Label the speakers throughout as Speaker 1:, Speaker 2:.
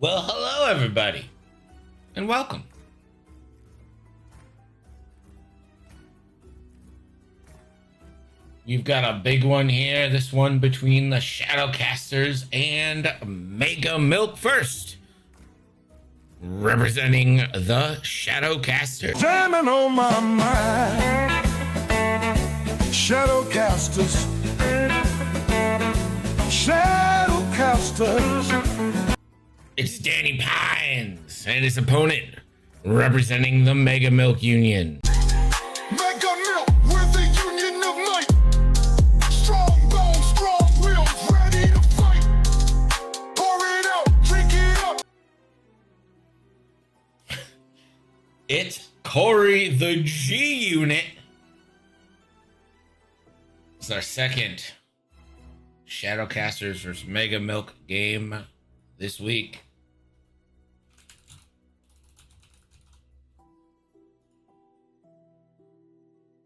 Speaker 1: Well, hello, everybody, and welcome. You've got a big one here, this one between the Shadowcasters and Mega Milk First. Representing the Shadowcasters.
Speaker 2: Jamming on my mind, Shadowcasters, Shadowcasters.
Speaker 1: It's Danny Pines and his opponent, representing the Mega Milk Union.
Speaker 2: Mega Milk, we're the union of might. Strong bones, strong wills, ready to fight. Pour it out, drink it up.
Speaker 1: It's Cory the G unit. It's our second Shadowcasters vs. Mega Milk game this week.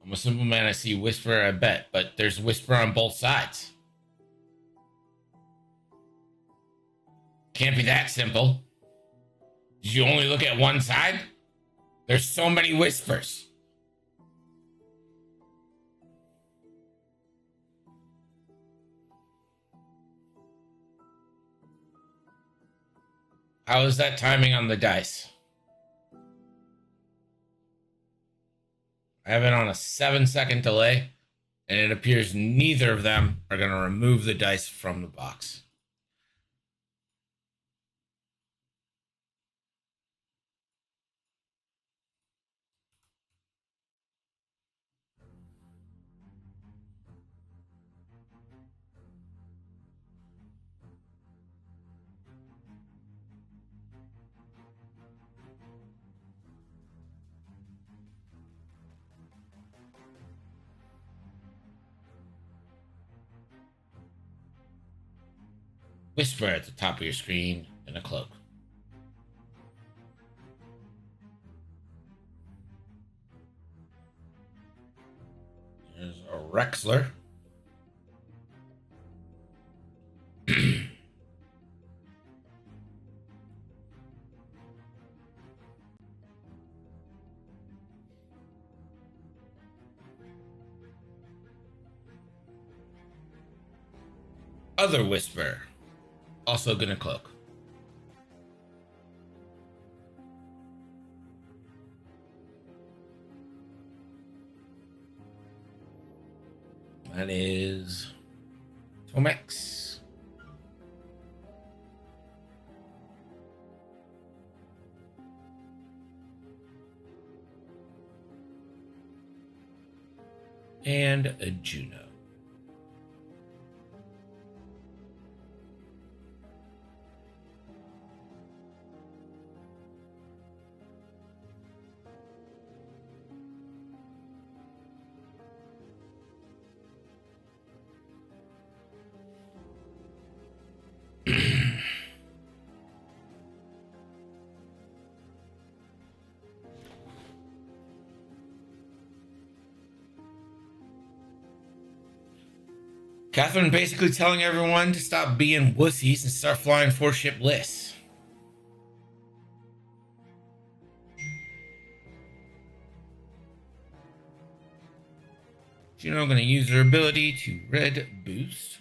Speaker 1: I'm a simple man, I see Whisper, I bet, but there's Whisper on both sides. Can't be that simple. Did you only look at one side? There's so many Whispers. How is that timing on the dice? I have it on a 7-second delay, and it appears neither of them are going to remove the dice from the box. Whisper at the top of your screen in a cloak. There's a Rexler. Other Whisper. Also gonna cloak. That is Tomex. And a Juno. Catherine basically telling everyone to stop being wussies and start flying 4-ship lists. Juno going to use her ability to red boost.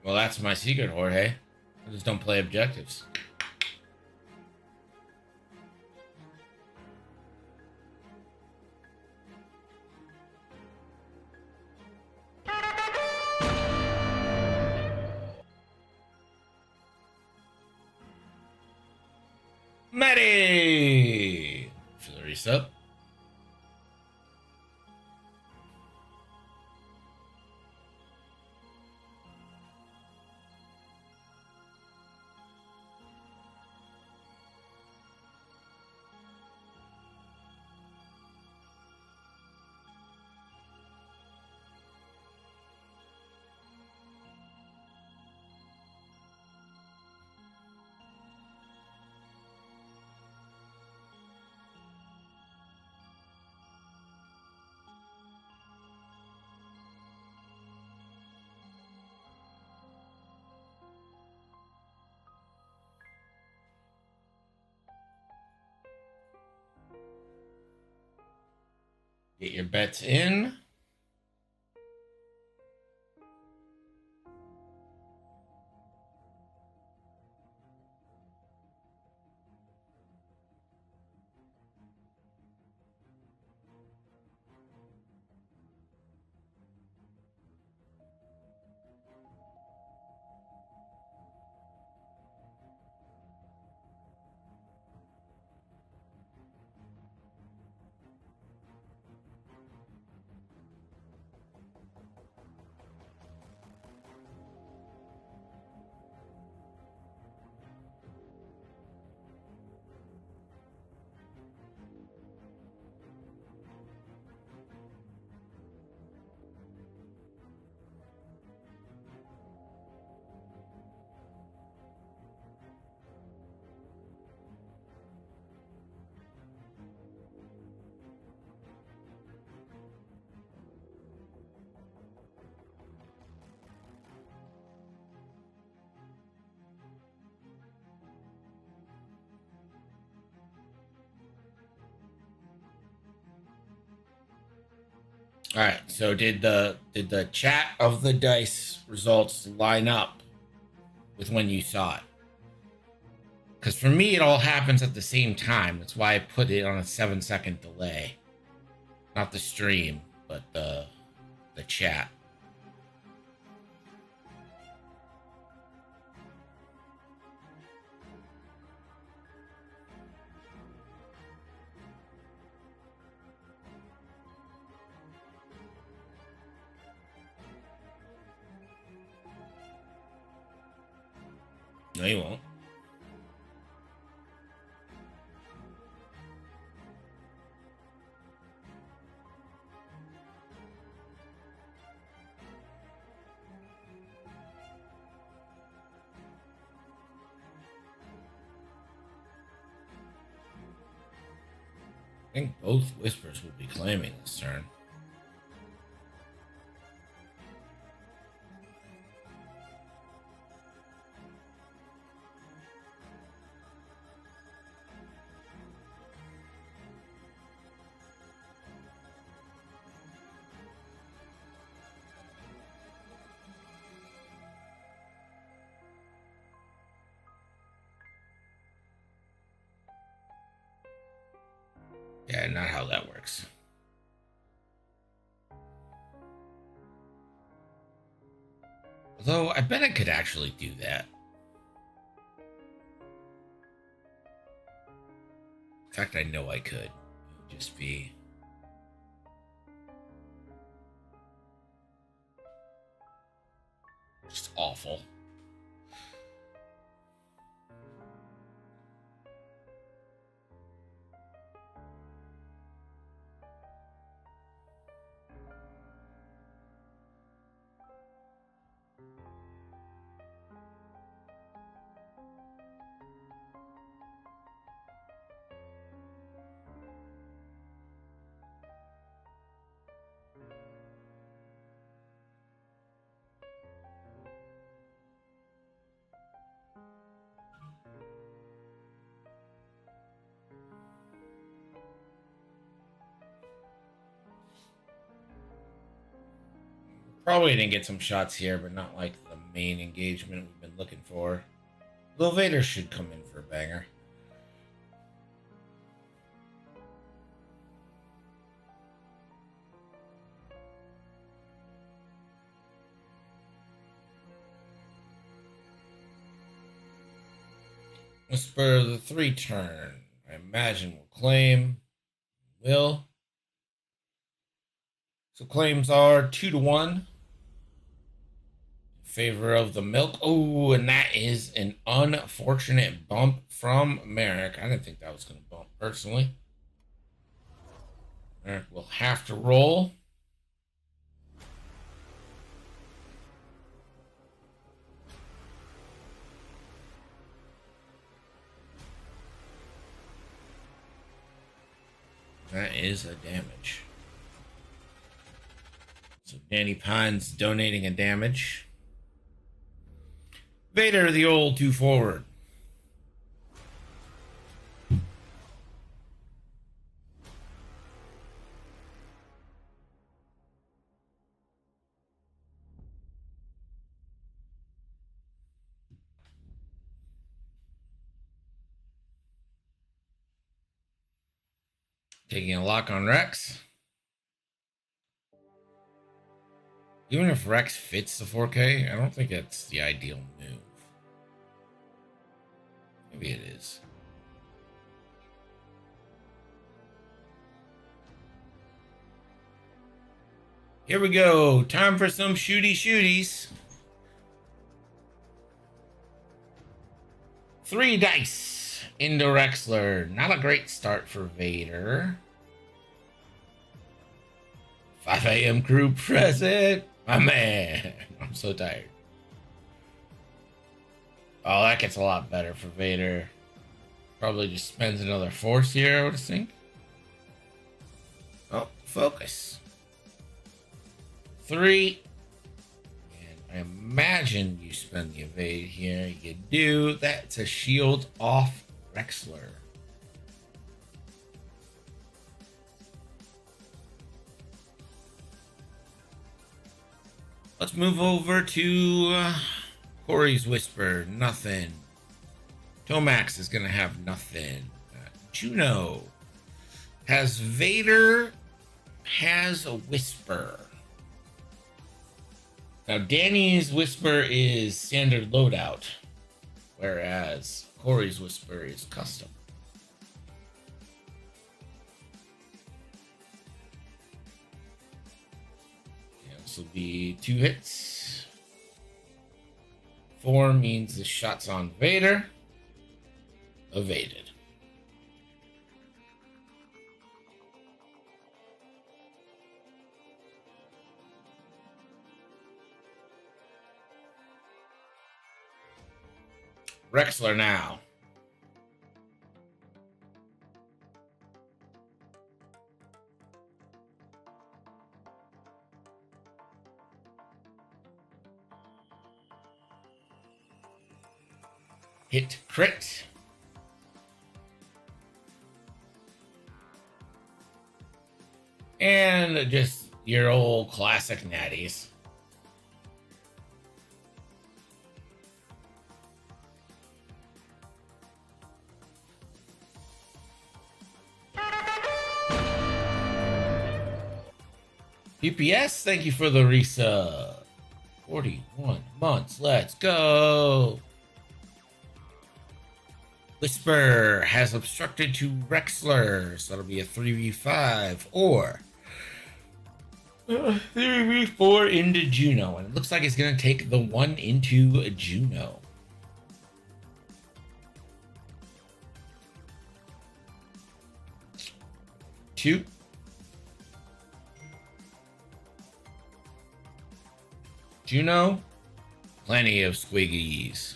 Speaker 1: Well, that's my secret, Jorge. I just don't play objectives. Maddie! What's up? Get your bets in. All right. So did the chat of the dice results line up with when you saw it? Because for me, it all happens at the same time. That's why I put it on a 7-second delay. Not the stream, but the chat. No, you won't. I think both whispers will be claiming this turn. Yeah, not how that works. Although, I bet I could actually do that. In fact, I know I could. It would just be... just awful. Probably didn't get some shots here, but not like the main engagement we've been looking for. Lil Vader should come in for a banger. Whisper the 3 turn. I imagine we'll claim. will. So claims are 2-1 in favor of the milk. Oh, and that is an unfortunate bump from Merrick. I didn't think that was going to bump personally. Merrick will have to roll. That is a damage. So Danny Pines donating a damage. Vader, the old 2 forward. Taking a lock on Rex. Even if Rex fits the 4K, I don't think it's the ideal move. Maybe it is. Here we go. Time for some shooties. 3 dice into Rexler. Not a great start for Vader. 5 a.m. crew present. My man. I'm so tired. Oh, that gets a lot better for Vader. Probably just spends another force here, I would think. Oh, focus. 3. And I imagine you spend the evade here. You do. That's a shield off Rexler. Let's move over to Cory's Whisper. Nothing. Tomax is going to have nothing. Juno has Vader, has a Whisper. Now, Danny's Whisper is standard loadout, whereas Cory's Whisper is custom. This will be 2 hits. 4 means the shot's on Vader. Evaded. Rexler now. Hit crit. And just your old classic natties. PPS, thank you for the resub. 41 months, let's go. Whisper has obstructed to Rexler, so that'll be a 3v5 or 3v4 into Juno. And it looks like it's going to take the 1 into Juno. Two. Juno, plenty of squiggies.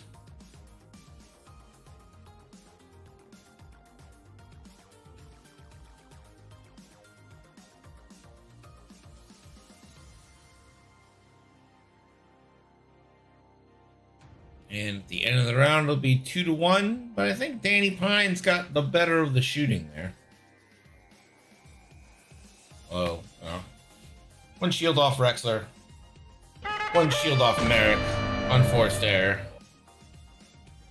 Speaker 1: And at the end of the round, it'll be 2-1. But I think Danny Pines got the better of the shooting there. Oh, well. 1 shield off Rexler. 1 shield off Merrick. Unforced error.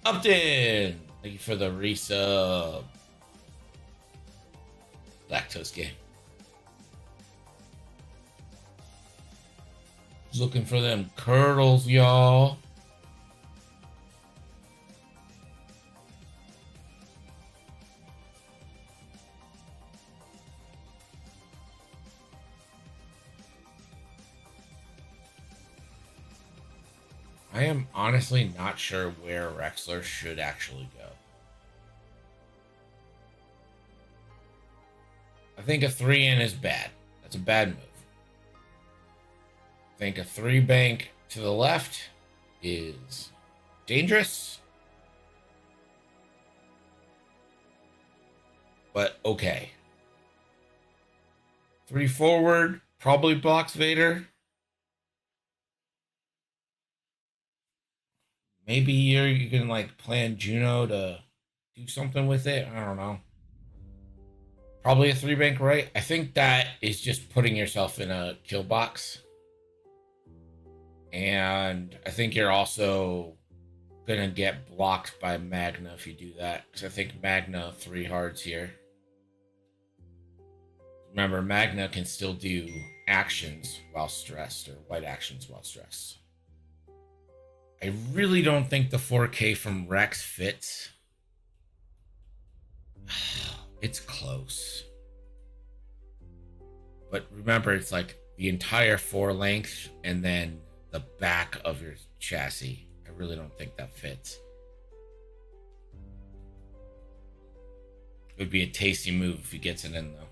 Speaker 1: Upton! Thank you for the resub. Lactose game. Just looking for them curdles, y'all. I am honestly not sure where Rexler should actually go. I think a 3-in is bad. That's a bad move. I think a 3-bank to the left is dangerous. But okay. 3 forward probably blocks Vader. Maybe you can like plan Juno to do something with it. I don't know. Probably a 3-bank, right? I think that is just putting yourself in a kill box. And I think you're also gonna get blocked by Magna if you do that. Because I think Magna 3 hards here. Remember, Magna can still do actions while stressed, or white actions while stressed. I really don't think the 4K from Rex fits. It's close. But remember, it's like the entire 4 length and then the back of your chassis. I really don't think that fits. It would be a tasty move if he gets it in, though.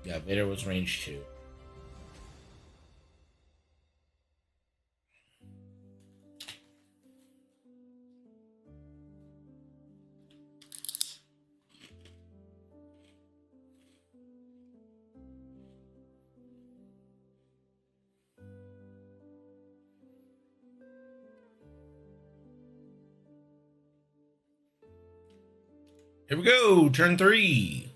Speaker 1: Yeah, Vader was range 2. Here we go, turn 3.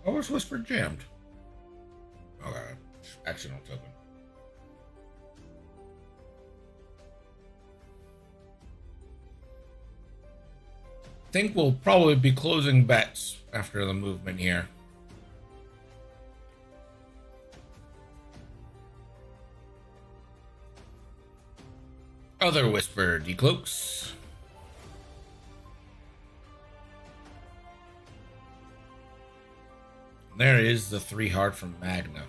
Speaker 1: Oh, it's Whisper jammed. Okay, accidental token. Think we'll probably be closing bets after the movement here. Other Whisper decloaks. There is the 3 hard from Magna.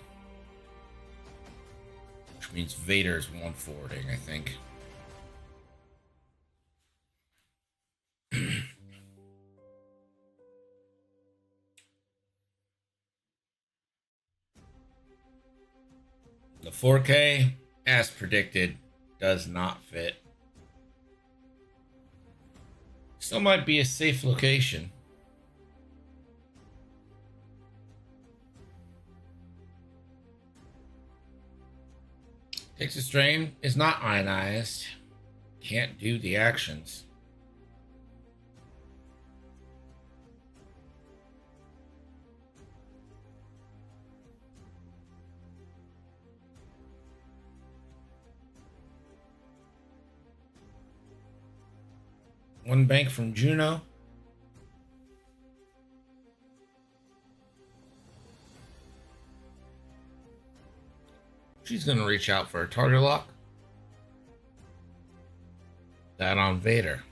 Speaker 1: Which means Vader's 1 forwarding, I think. The 4K, as predicted, does not fit. Still might be a safe location. Takes a strain, is not ionized. Can't do the actions. One bank from Juno. She's going to reach out for a target lock. That on Vader.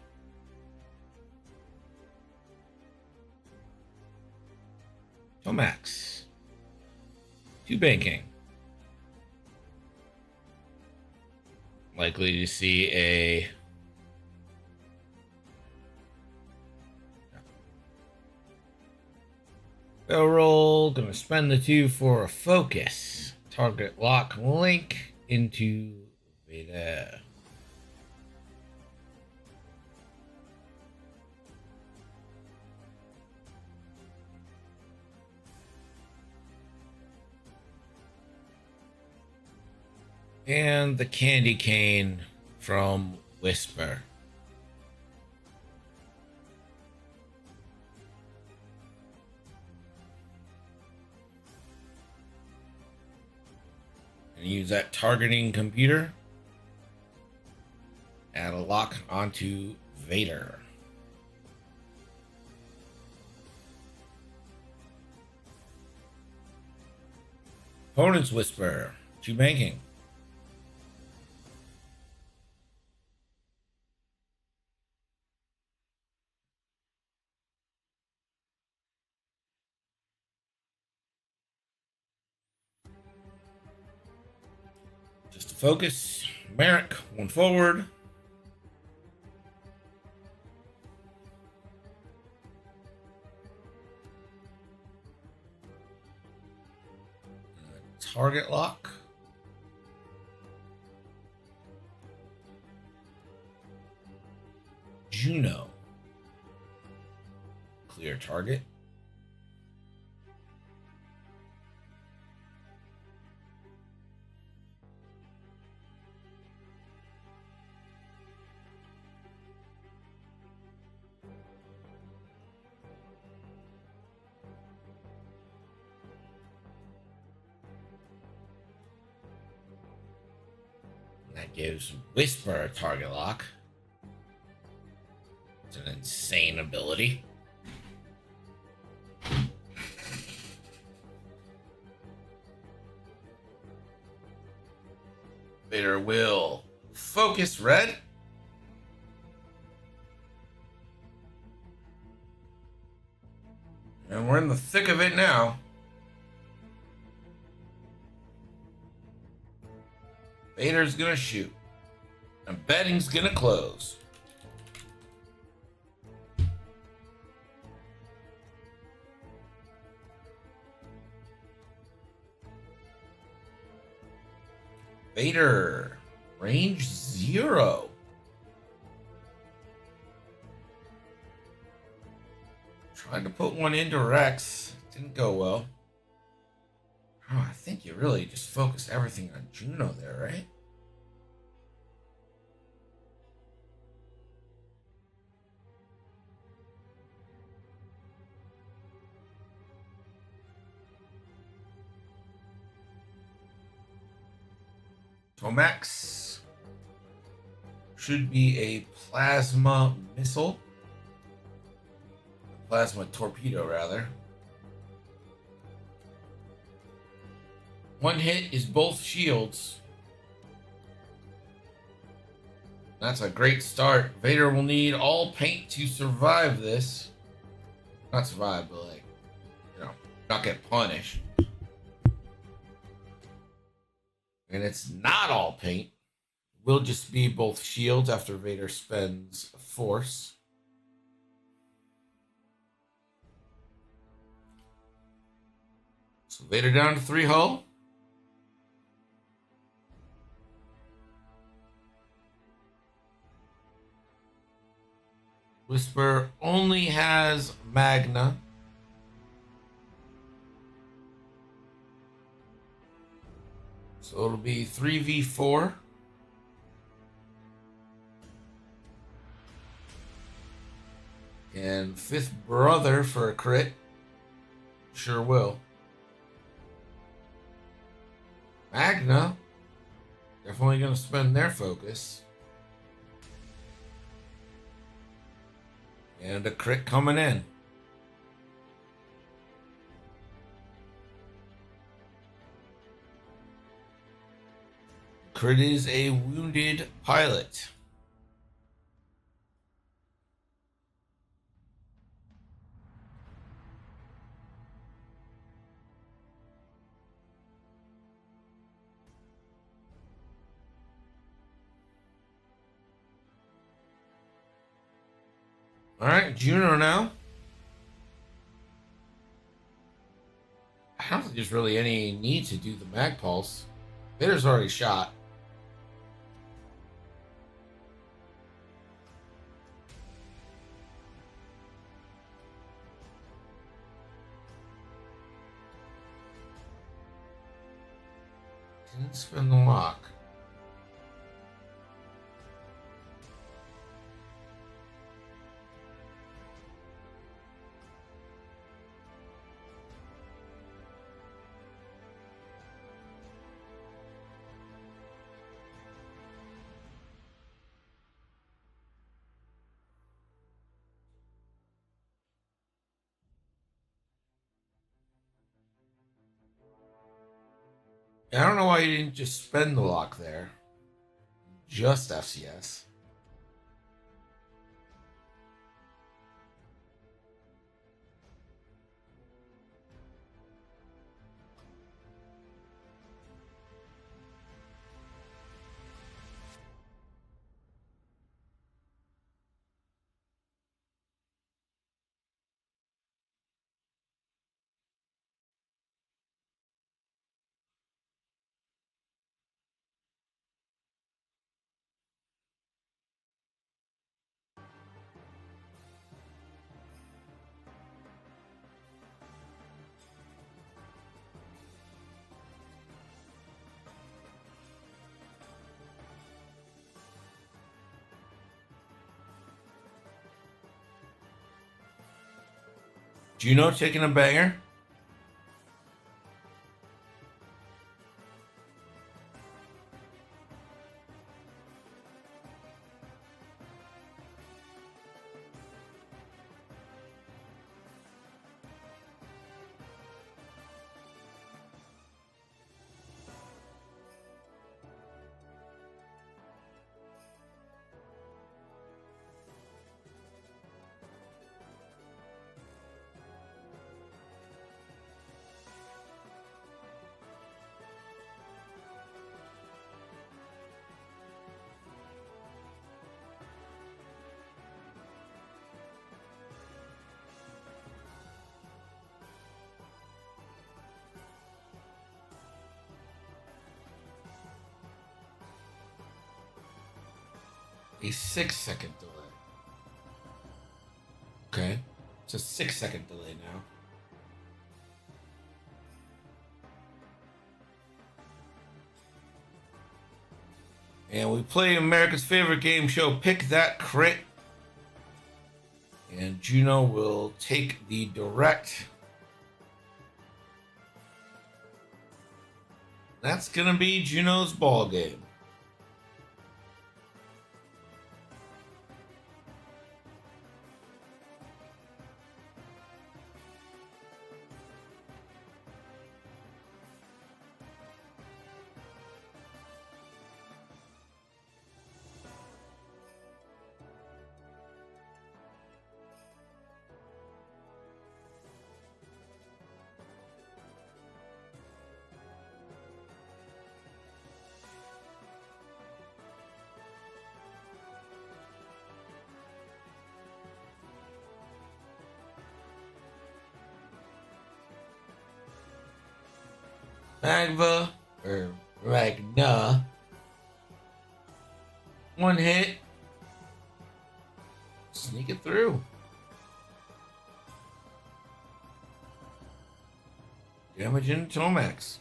Speaker 1: Tomax. 2 banking. Likely to see a barrel roll. Gonna spend the 2 for a focus. Target lock link into Vader. And the candy cane from Whisper. And use that targeting computer. Add a lock onto Vader. Opponent's Whisper. 2 banking. Just to focus. Merrick, 1 forward. Target lock. Juno. Clear target. That gives Whisper a target lock. It's an insane ability. Vader will focus red. And we're in the thick of it now. Vader's gonna shoot. And betting's gonna close. Vader, range 0. Tried to put one into Rex. Didn't go well. Oh, I think you really just focused everything on Juno there, right? Tomax should be a plasma missile. Plasma torpedo, rather. 1 hit is both shields. That's a great start. Vader will need all paint to survive this. Not survive, but like, not get punished. And it's not all paint. It will just be both shields after Vader spends force. So Vader down to 3 hull. Whisper only has Magna. So it'll be 3v4. And 5th brother for a crit. Sure will. Magna. Definitely going to spend their focus. And a crit coming in. Crit is a wounded pilot. All right, Juno now. I don't think there's really any need to do the mag pulse. Vader's already shot. Didn't spin the lock. I don't know why you didn't just spend the lock there. Just FCS. Juno taking a banger. A 6-second delay. Okay. It's a 6-second delay now. And we play America's favorite game show, Pick That Crit. And Juno will take the direct. That's going to be Juno's ball game. Magva or Ragna. One hit. Sneak it through. Damage into Tomax.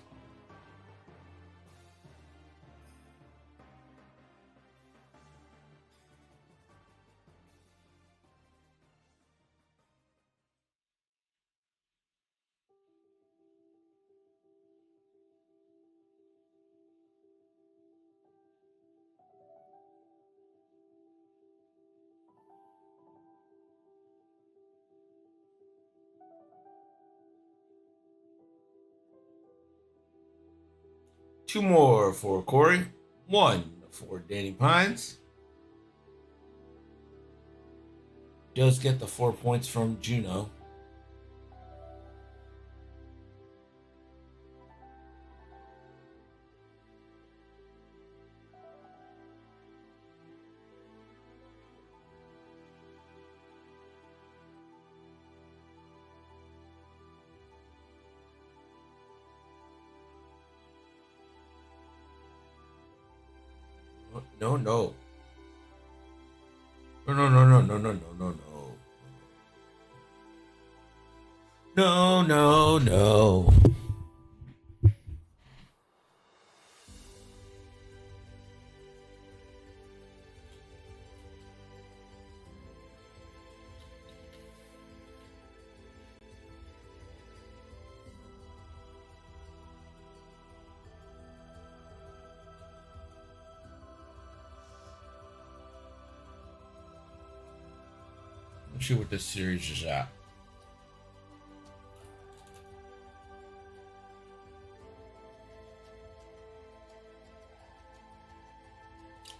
Speaker 1: Two more for Cory. One for Danny Pines. Does get the 4 points from Juno. No, no. No, no, no, no, no, no, no, no, no. No, no, no. Let's see what this series is at.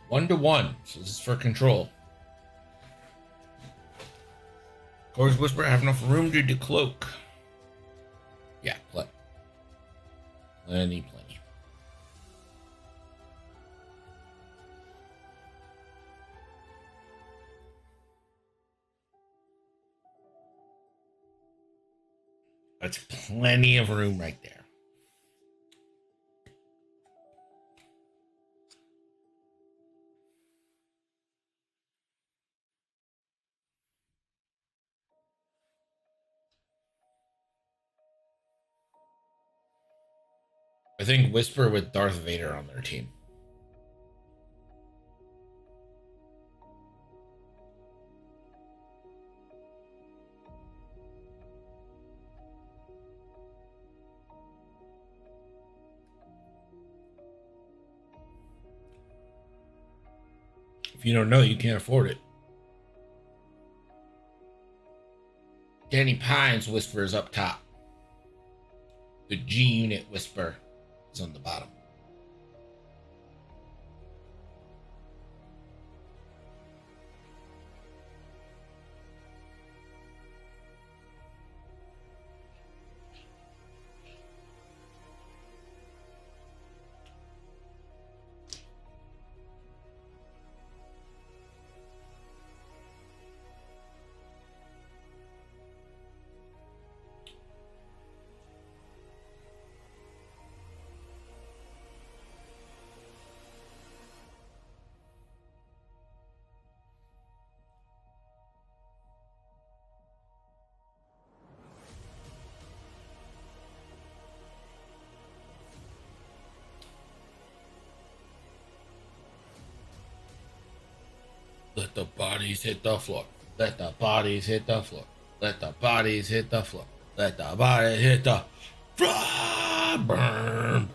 Speaker 1: One to one. So this is for control. Cory's Whisper have enough room to decloak. Yeah, plenty. That's plenty of room right there. I think Whisper with Darth Vader on their team. If you don't know, you can't afford it. Danny Pine's Whisper is up top. The G Unit Whisper is on the bottom. Let the bodies hit the floor. Let the bodies hit the floor. Let the bodies hit the floor. Let the bodies hit the floor. Burn.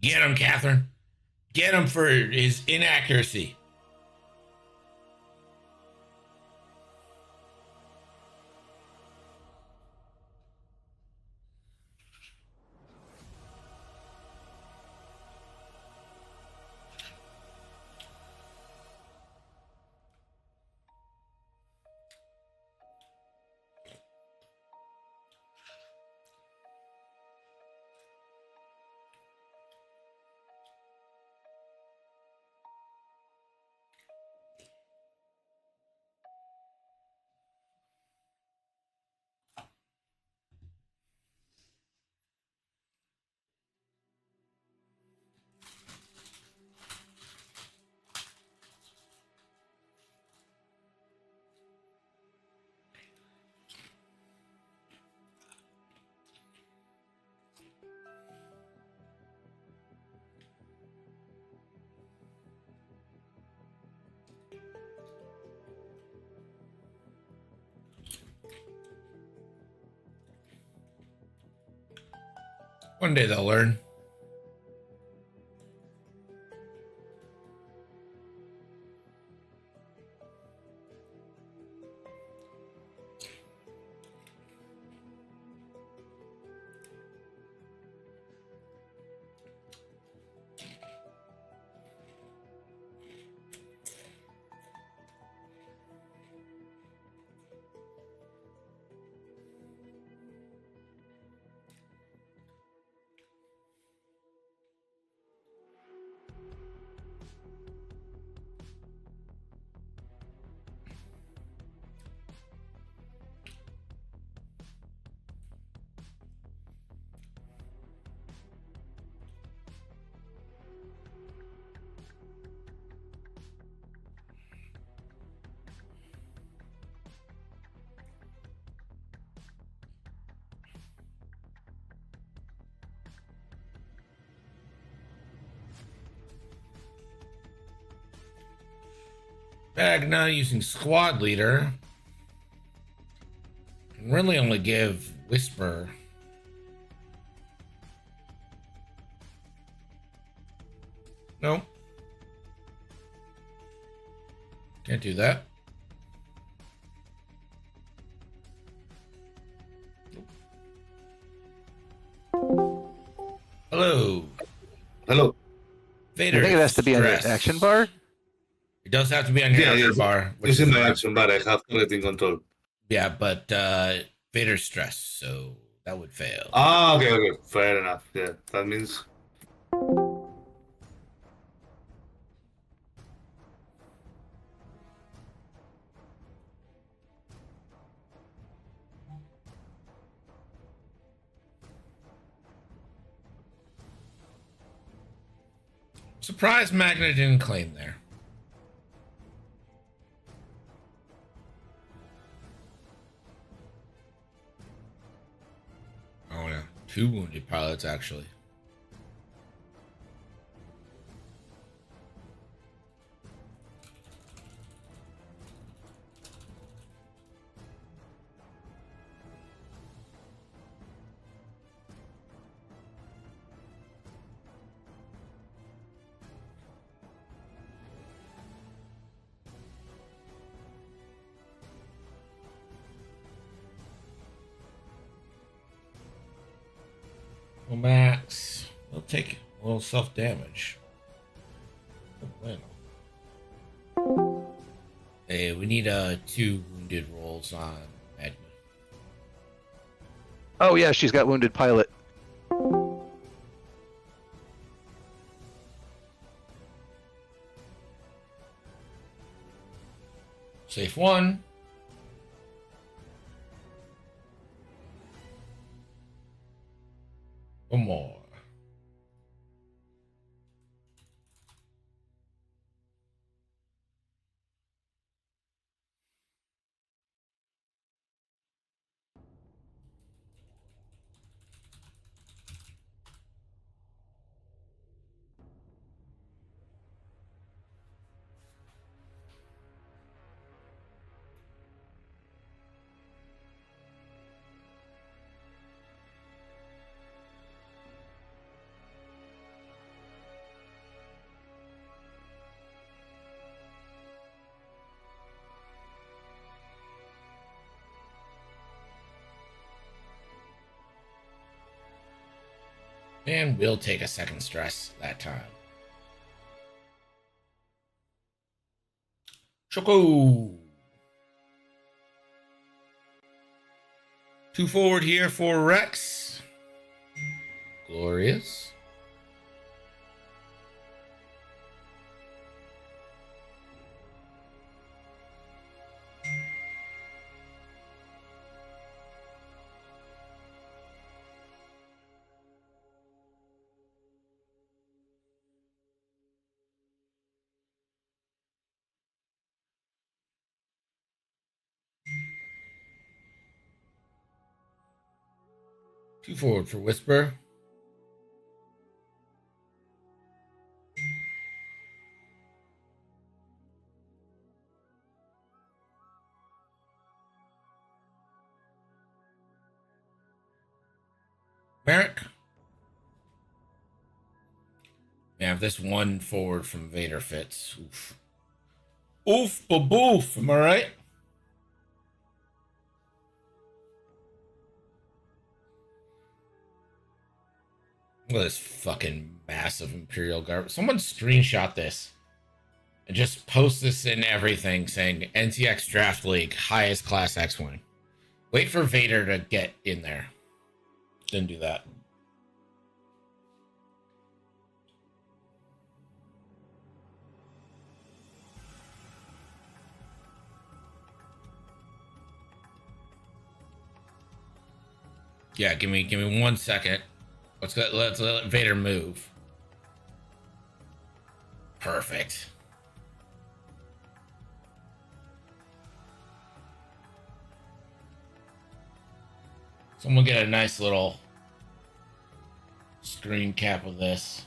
Speaker 1: Get him, Catherine. Get him for his inaccuracy. One day they'll learn. Bagna using squad leader. really only give Whisper. No. Can't do that. Hello.
Speaker 3: Hello.
Speaker 1: Vader.
Speaker 4: I think it has to be on your
Speaker 1: stress.
Speaker 4: action bar.
Speaker 1: It does have to be on your
Speaker 3: Yeah,
Speaker 1: action bar.
Speaker 3: It's in my action bar. I have targeting control.
Speaker 1: Yeah, but Vader's stressed, so that would fail.
Speaker 3: Ah, okay. Fair enough. Yeah, that means.
Speaker 1: Surprised Magna didn't claim there. Oh yeah, 2 wounded pilots actually. Well, Max, we'll take a little self-damage. Oh, well. Hey, we need 2 wounded rolls on Magna.
Speaker 4: Oh yeah, she's got wounded pilot.
Speaker 1: Safe 1. One more. And we'll take a second stress that time. Choco. 2 forward here for Rex. Glorious. Two forward for Whisper. Merrick. Yeah, if this 1 forward from Vader fits. Oof. Oof, ba-boof. Am I right? Look at this fucking massive Imperial Guard. Someone screenshot this and just post this in everything saying NTX Draft League, highest class X-Wing. Wait for Vader to get in there. Didn't do that. Yeah, give me 1 second. Let's let Vader move. Perfect. Someone get a nice little screen cap of this.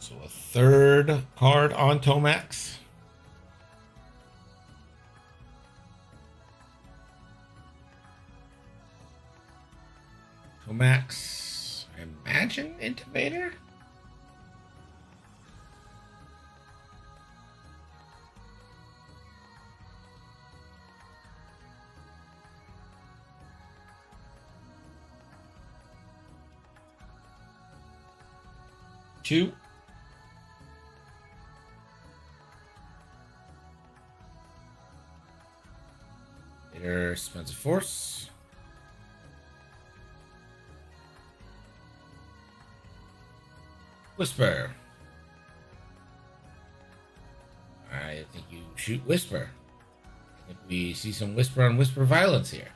Speaker 1: So a third card on Tomax. Tomax, I imagine Intimator? Two. Later, Expensive Force. Whisper. I think you shoot Whisper. I think we see some Whisper on Whisper violence here.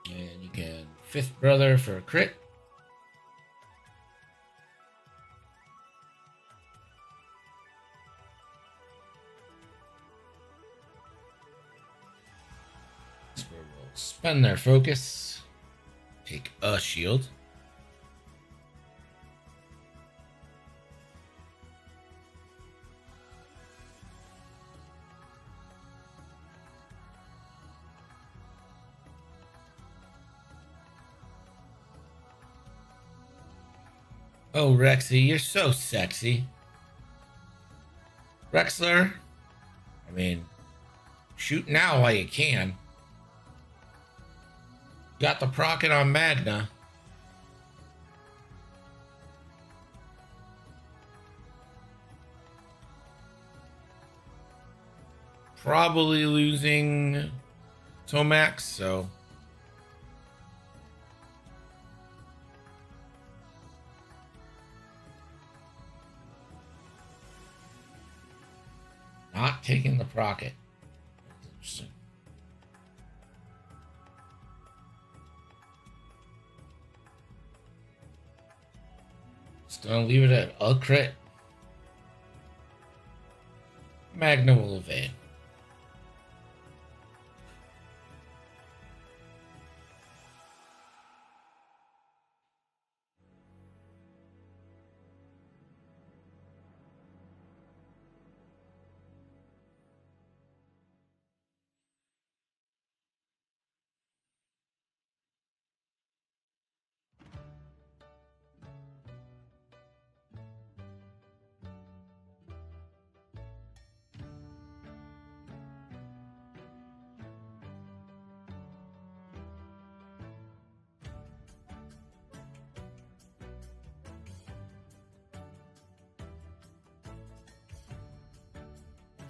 Speaker 1: And you can Fifth Brother for a crit. Whisper will spend their focus. Take a shield. Oh, Rexy, you're so sexy. Rexler, I mean, shoot now while you can. Got the procket on Magna. Probably losing Tomax, so not taking the procket. That's interesting. Just gonna leave it at a crit. Magna will evade.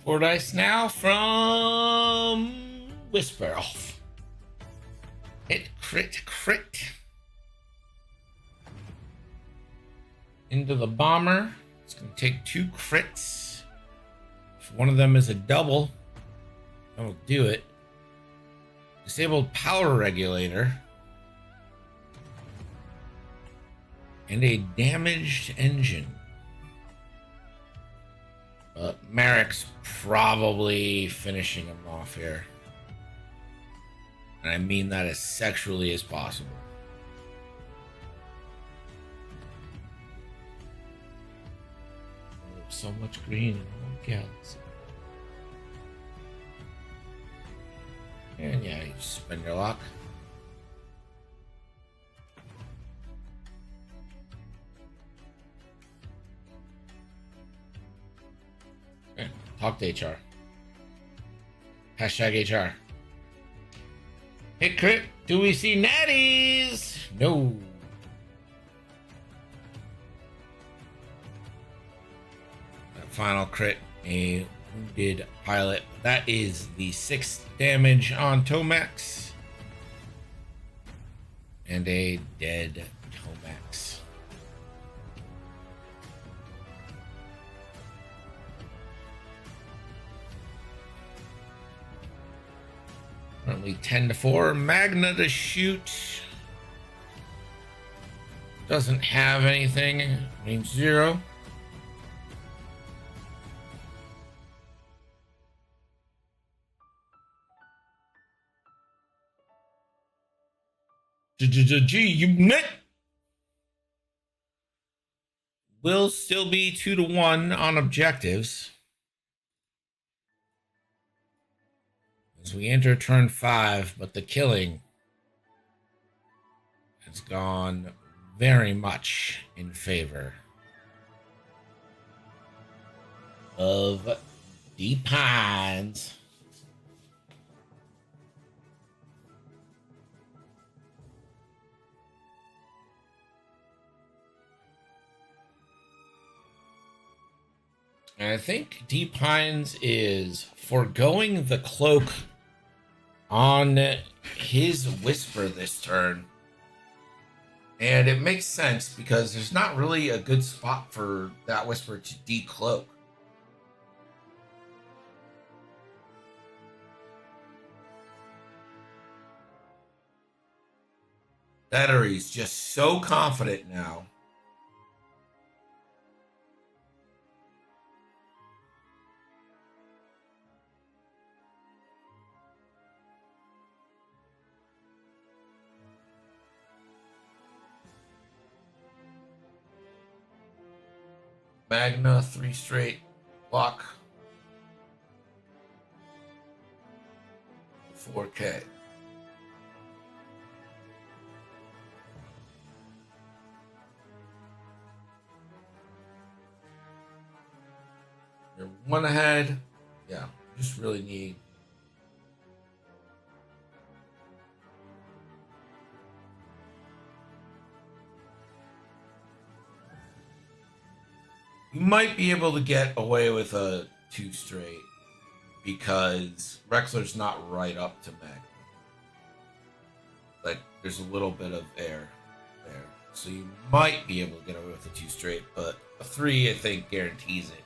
Speaker 1: Four dice now from Whisper. Oh. Hit, crit, crit. Into the bomber. It's going to take 2 crits. If one of them is a double, that'll do it. Disabled power regulator. And a damaged engine. Merrick's probably finishing him off here. And I mean that as sexually as possible. Oh, so much green in one galaxy. And yeah, you spend your luck. Okay, talk to HR. Hashtag HR. Hit crit. Do we see natties? No. That final crit, a wounded pilot. That is the 6th damage on Tomax. And a dead Tomax. Currently 10-4. Magna to shoot. doesn't have anything. Range 0. G unit will still be 2-1 on objectives as we enter turn 5, but the killing has gone very much in favor of the Pines. And I think D Pines is foregoing the cloak on his whisper this turn. And it makes sense because there's not really a good spot for that whisper to decloak. Battery's just so confident now. Magna 3 straight block 4K. You're 1 ahead. Yeah, just really need. You might be able to get away with a 2 straight because Rexler's not right up to Magna. Like, there's a little bit of air there. So you might be able to get away with a 2 straight, but a 3, I think, guarantees it.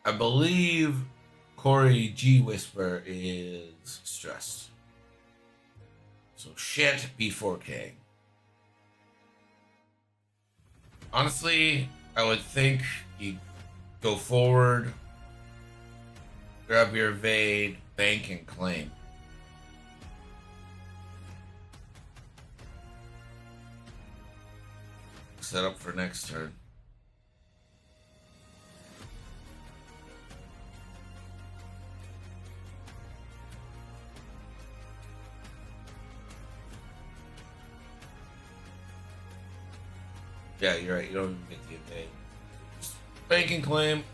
Speaker 1: I believe Cory G Whisper is stressed. So shit B4K. Honestly, I would think you go forward, grab your evade, bank, and claim. Set up for next turn. Yeah, you're right. You don't even get the evade. Just bank and claim.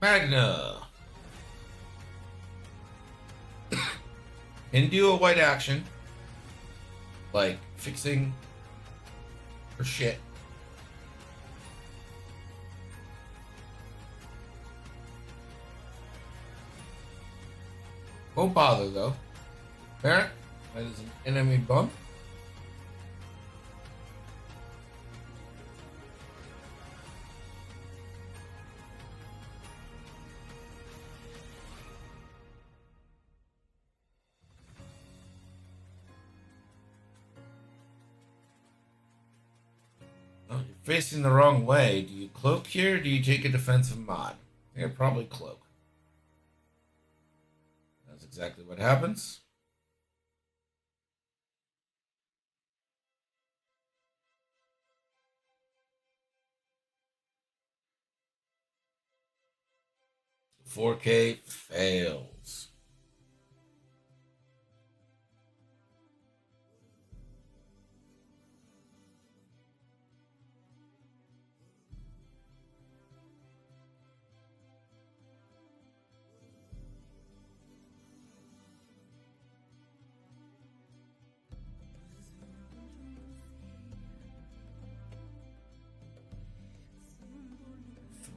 Speaker 1: Magna. Can do a white action. Like fixing her shit. Won't bother though. Merrick, that is an enemy bump. Oh, you're facing the wrong way. Do you cloak here or do you take a defensive mod? I think I'd probably cloak. That's exactly what happens. The 4K fails.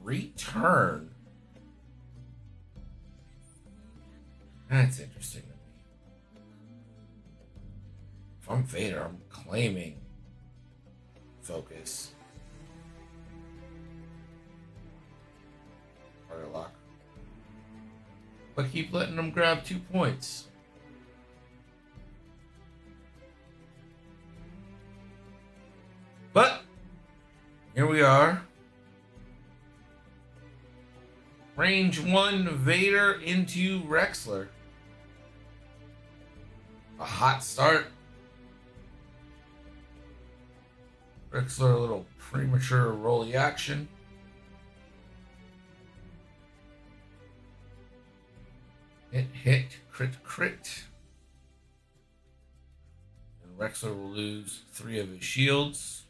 Speaker 1: Return. That's interesting to me. If I'm Vader, I'm claiming focus. Fire lock. But keep letting them grab 2 points. But here we are. Range 1 Vader into Rexler. A hot start. Rexler a little premature rolly action. Hit, crit. And Rexler will lose 3 of his shields.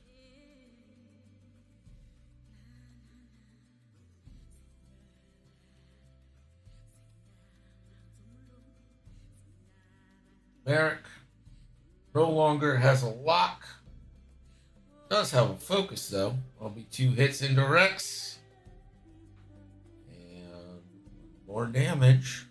Speaker 1: Merrick no longer has a lock. Does have a focus though. I'll be 2 hits into Rex. And more damage.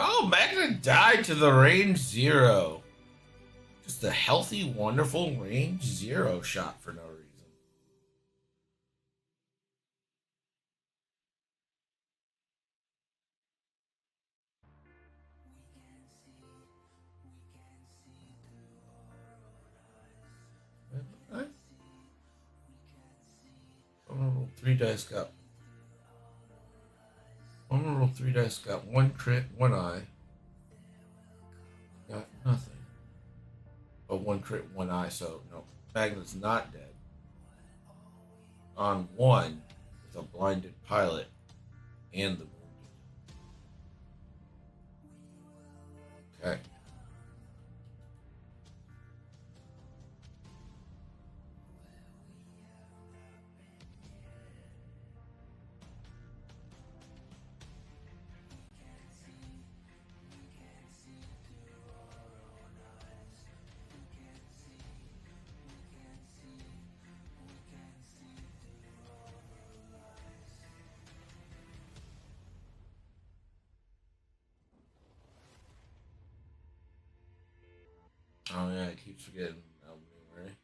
Speaker 1: Oh, Magna died to the range 0. Just a healthy, wonderful range 0 shot for no reason. Okay. I'm gonna roll 3 dice, got. I'm gonna roll 3 dice, got 1 crit, 1 eye. Got nothing. But 1 crit, 1 eye, so no. Magna's not dead. On 1 with a blinded pilot and the wounded. Okay. Oh yeah, I keep forgetting. Right?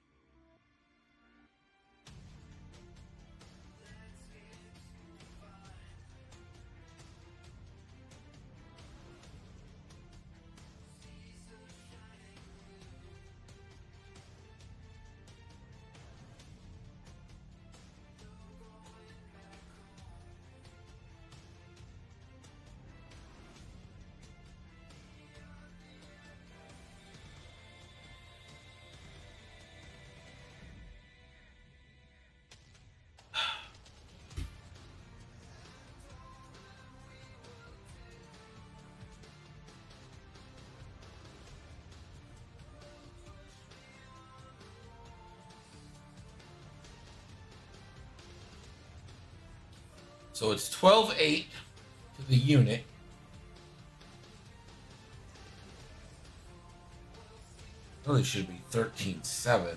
Speaker 1: So it's 12-8 to the unit. Really should be 13-7.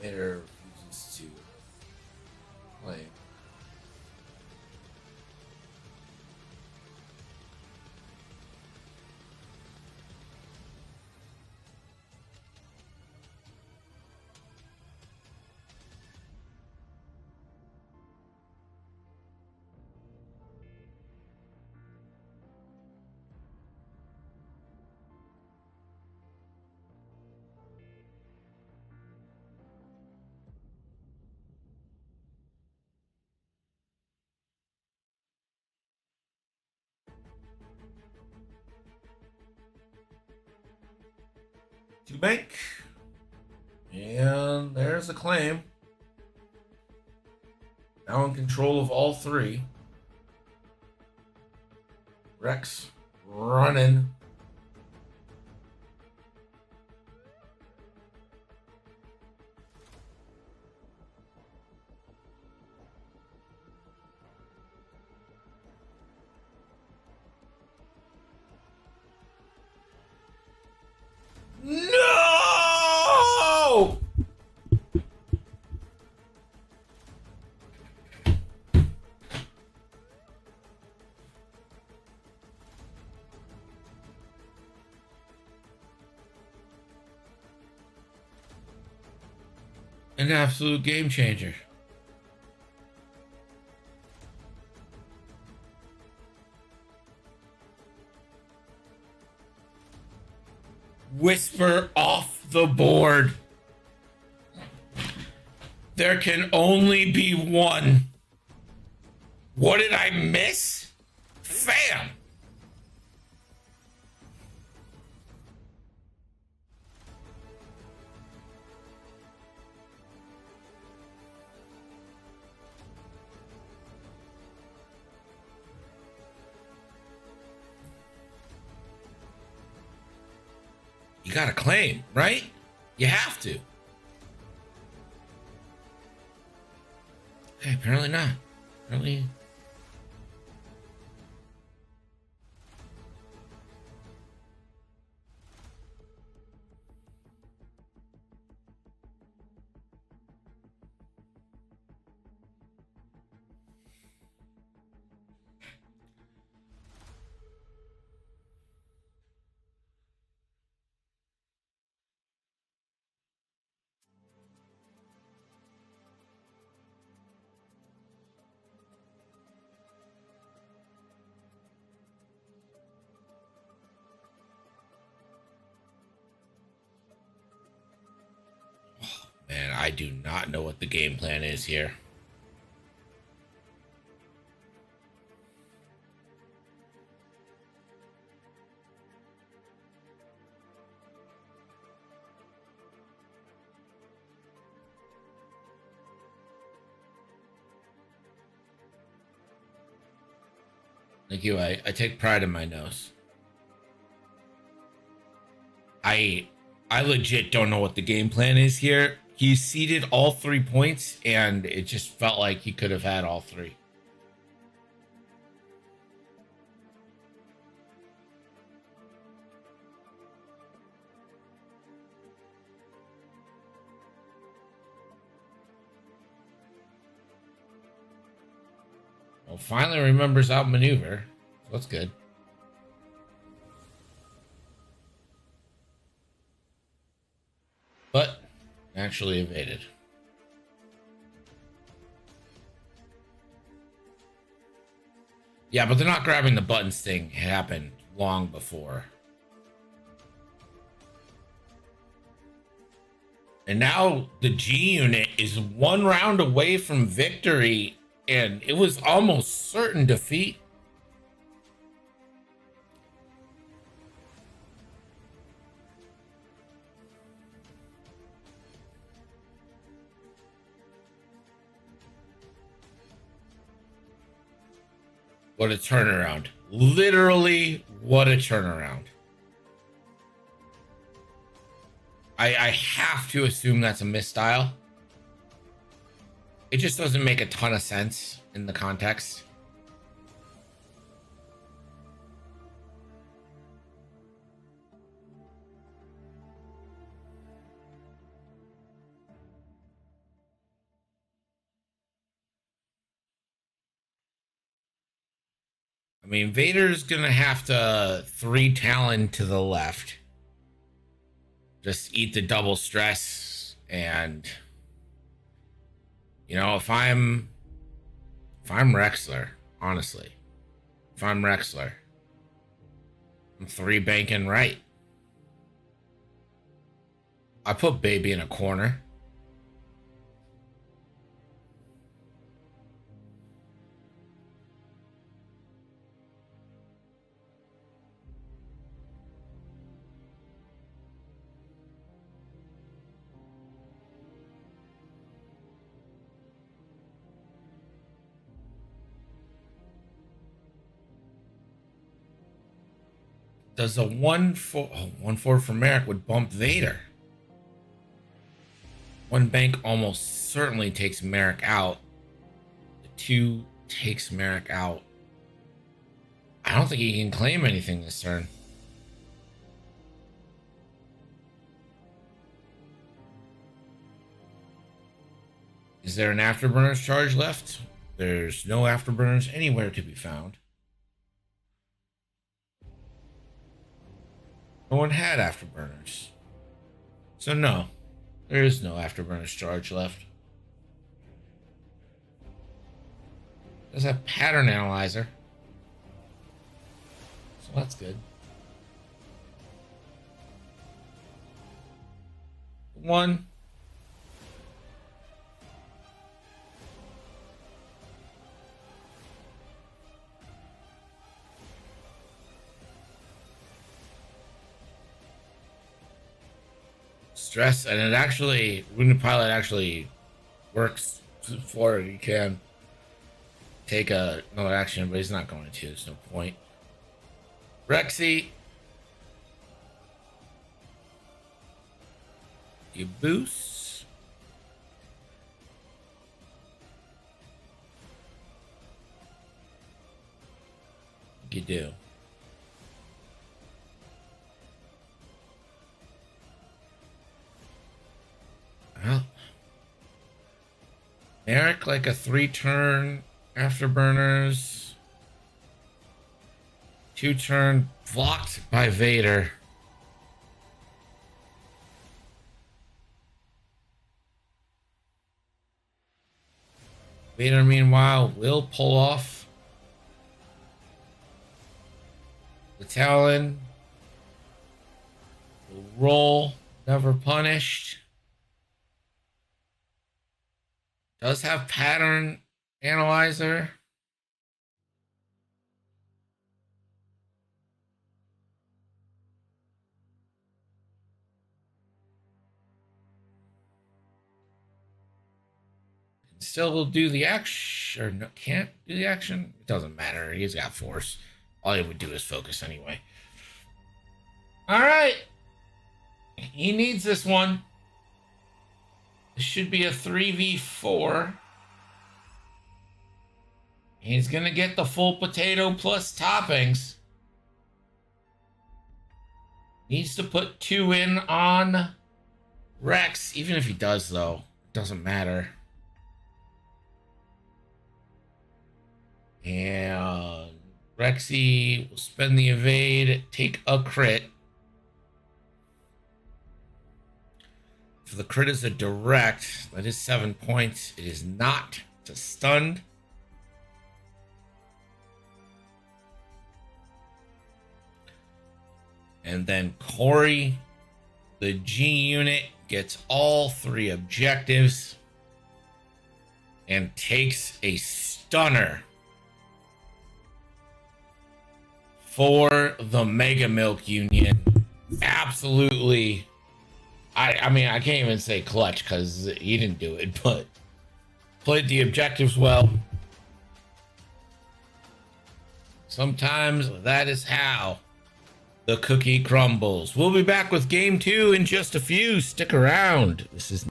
Speaker 1: Later refuses to claim. To bank. And there's a claim. Now in control of all three. Rex running. No! An absolute game changer. Whisper off the board. There can only be one. What did I miss? Fam. You gotta claim, right? You have to. Okay, apparently not. Apparently. Man, I do not know what the game plan is here. Like you, I take pride in my nose. I legit don't know what the game plan is here. He seeded all 3 points, and it just felt like he could have had all 3. Well, finally remembers outmaneuver. So that's good. But actually evaded. Yeah, but they're not grabbing the buttons thing happened long before. And now the G unit is 1 round away from victory, and it was almost certain defeat. What a turnaround. Literally, what a turnaround. I have to assume that's a misstyle. It just doesn't make a ton of sense in the context. I mean, Vader's gonna have to 3 Talon to the left. Just eat the double stress, and you know, if I'm Rexler, honestly, if I'm Rexler, I'm 3 banking right. I put baby in a corner. Does a 1-4 for Merrick would bump Vader? 1 bank almost certainly takes Merrick out. The 2 takes Merrick out. I don't think he can claim anything this turn. Is there an afterburners charge left? There's no afterburners anywhere to be found. No one had afterburners. So no, there is no afterburners charge left. There's a pattern analyzer. So that's good. 1. Stress, and it actually, Wounded Pilot actually works for it. He can take another action, but he's not going to. There's no point. Rexy, you boost. You do. Well, Merrick like a 3-turn afterburners. 2-turn blocked by Vader. Vader, meanwhile, will pull off the Talon. Will roll, never punished. Does have pattern analyzer. Can still do the action, or no, can't do the action. It doesn't matter. He's got force. All he would do is focus anyway. All right. He needs this one. This should be a 3v4. He's going to get the full potato plus toppings. Needs to put 2 in on Rex. Even if he does, though, it doesn't matter. And Rexy will spend the evade, take a crit. If the crit is a direct, that is 7 points. It is not. It's a stunned. And then Cory, the G unit, gets all 3 objectives and takes a stunner for the Mega Milk Union. Absolutely. I mean, I can't even say clutch because he didn't do it, but played the objectives well. Sometimes that is how the cookie crumbles. We'll be back with game 2 in just a few. Stick around. This is